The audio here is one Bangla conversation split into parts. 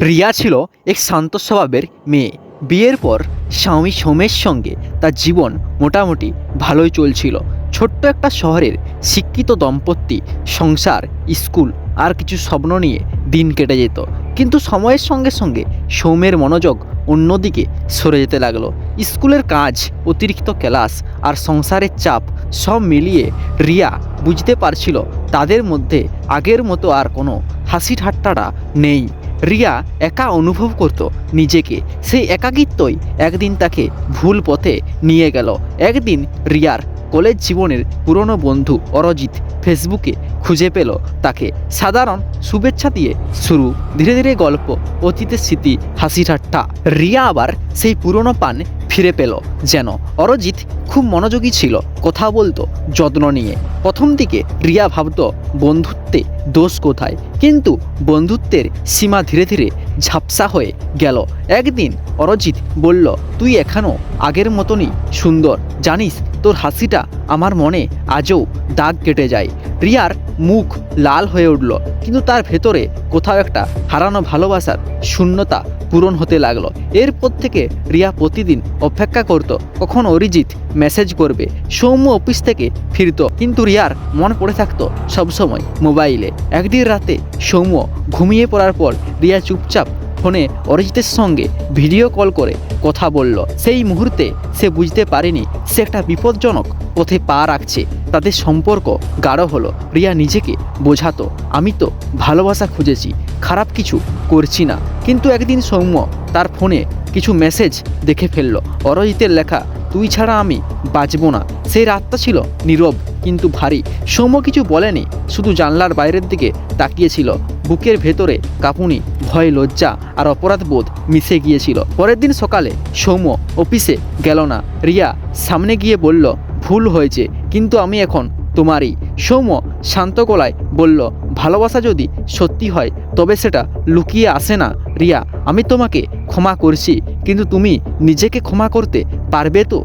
রিয়া ছিল এক শান্ত স্বভাবের মেয়ে। বিয়ের পর স্বামী সোমের সঙ্গে তার জীবন মোটামুটি ভালোই চলছিল। ছোট্ট একটা শহরের শিক্ষিত দম্পতি, সংসার, স্কুল আর কিছু স্বপ্ন নিয়ে দিন কেটে যেত। কিন্তু সময়ের সঙ্গে সঙ্গে সৌমের মনোযোগ অন্যদিকে সরে যেতে লাগলো। স্কুলের কাজ, অতিরিক্ত ক্লাস আর সংসারের চাপ সব মিলিয়ে রিয়া বুঝতে পারছিল তাদের মধ্যে আগের মতো আর কোনো হাসি ঠাট্টাটা নেই। রিয়া একা অনুভব করত নিজেকে। সেই একাকিত্বই একদিন তাকে ভুল পথে নিয়ে গেল। একদিন রিয়ার কলেজ জীবনের পুরনো বন্ধু অরজিৎ ফেসবুকে খুঁজে পেল তাকে। সাধারণ শুভেচ্ছা দিয়ে শুরু, ধীরে ধীরে গল্প, অতীতের স্মৃতি, হাসি ঠাট্টা। রিয়া আবার সেই পুরনো পান ফিরে পেল যেন। অরজিৎ খুব মনোযোগী ছিল, কথা বলতো যত্ন নিয়ে। প্রথম দিকে রিয়া ভাবত বন্ধুত্বে দোষ কোথায়, কিন্তু বন্ধুত্বের সীমা ধীরে ধীরে ঝাপসা হয়ে গেল। একদিন অরজিৎ বলল, তুই এখনও আগের মতনই সুন্দর, জানিস তোর হাসিটা আমার মনে আজও দাগ কেটে যায়। রিয়ার মুখ লাল হয়ে উঠল, কিন্তু তার ভেতরে কোথাও একটা হারানো ভালোবাসার শূন্যতা পূরণ হতে লাগলো। এরপর থেকে রিয়া প্রতিদিন অপেক্ষা করত কখন অরিজিৎ মেসেজ করবে। সৌম্য অফিস থেকে ফিরত, কিন্তু রিয়ার মন পড়ে থাকতো সবসময় মোবাইলে। একদিন রাতে সৌম্য ঘুমিয়ে পড়ার পর রিয়া চুপচাপ ফোনে অরিজিতের সঙ্গে ভিডিও কল করে কথা বলল। সেই মুহূর্তে সে বুঝতে পারেনি সে একটা বিপজ্জনক পথে পা রাখছে। তাদের সম্পর্ক গাঢ় হলো। রিয়া নিজেকে বোঝাতো, আমি তো ভালোবাসা খুঁজেছি, খারাপ কিছু করছি না। কিন্তু একদিন সৌম্য তার ফোনে কিছু মেসেজ দেখে ফেলল, অরজিতের লেখা, তুই ছাড়া আমি বাঁচব না। সেই রাতটা ছিল নীরব কিন্তু ভারী। সৌম্য কিছু বলেনি, শুধু জানলার বাইরের দিকে তাকিয়েছিল। বুকের ভেতরে কাঁপুনি, ভয়, লজ্জা আর অপরাধবোধ মিশে গিয়েছিল। পরের দিন সকালে সৌম্য অফিসে গেল না। রিয়া সামনে গিয়ে বলল, ভুল হয়েছে, কিন্তু আমি এখন তোমারই। সৌম্য শান্ত গলায় বলল, ভালোবাসা যদি সত্যি হয় তবে সেটা লুকিয়ে আসে না। রিয়া, আমি তোমাকে ক্ষমা করছি, কিন্তু তুমি নিজেকে ক্ষমা করতে পারবে তো?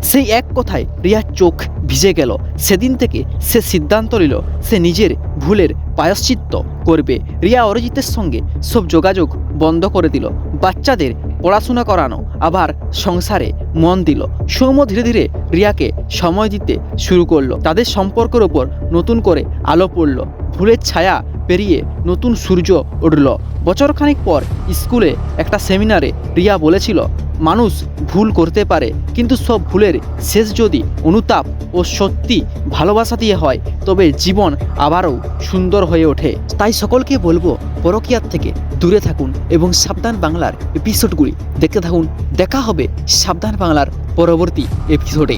সেই এক কথায় রিয়ার চোখ ভিজে গেল। সেদিন থেকে সে সিদ্ধান্ত নিল সে নিজের ভুলের প্রায়শ্চিত্ত করবে। রিয়া অরিজিতের সঙ্গে সব যোগাযোগ বন্ধ করে দিল। বাচ্চাদের পড়াশোনা করানো, আবার সংসারে মন দিল। সৌম্য ধীরে ধীরে রিয়াকে সময় দিতে শুরু করলো। তাদের সম্পর্কের ওপর নতুন করে আলো পড়ল। ভুলের ছায়া পেরিয়ে নতুন সূর্য উঠল। বছরখানেক পর স্কুলে একটা সেমিনারে রিয়া বলেছিল, মানুষ ভুল করতে পারে, কিন্তু সব ভুলের শেষ যদি অনুতাপ ও সত্যি ভালোবাসা দিয়ে হয় তবে জীবন আবারও সুন্দর হয়ে ওঠে। তাই সকলকে বলবো, পরকীয়ার থেকে দূরে থাকুন এবং সাবধান বাংলার এপিসোডগুলি দেখতে থাকুন। দেখা হবে সাবধান বাংলার পরবর্তী এপিসোডে।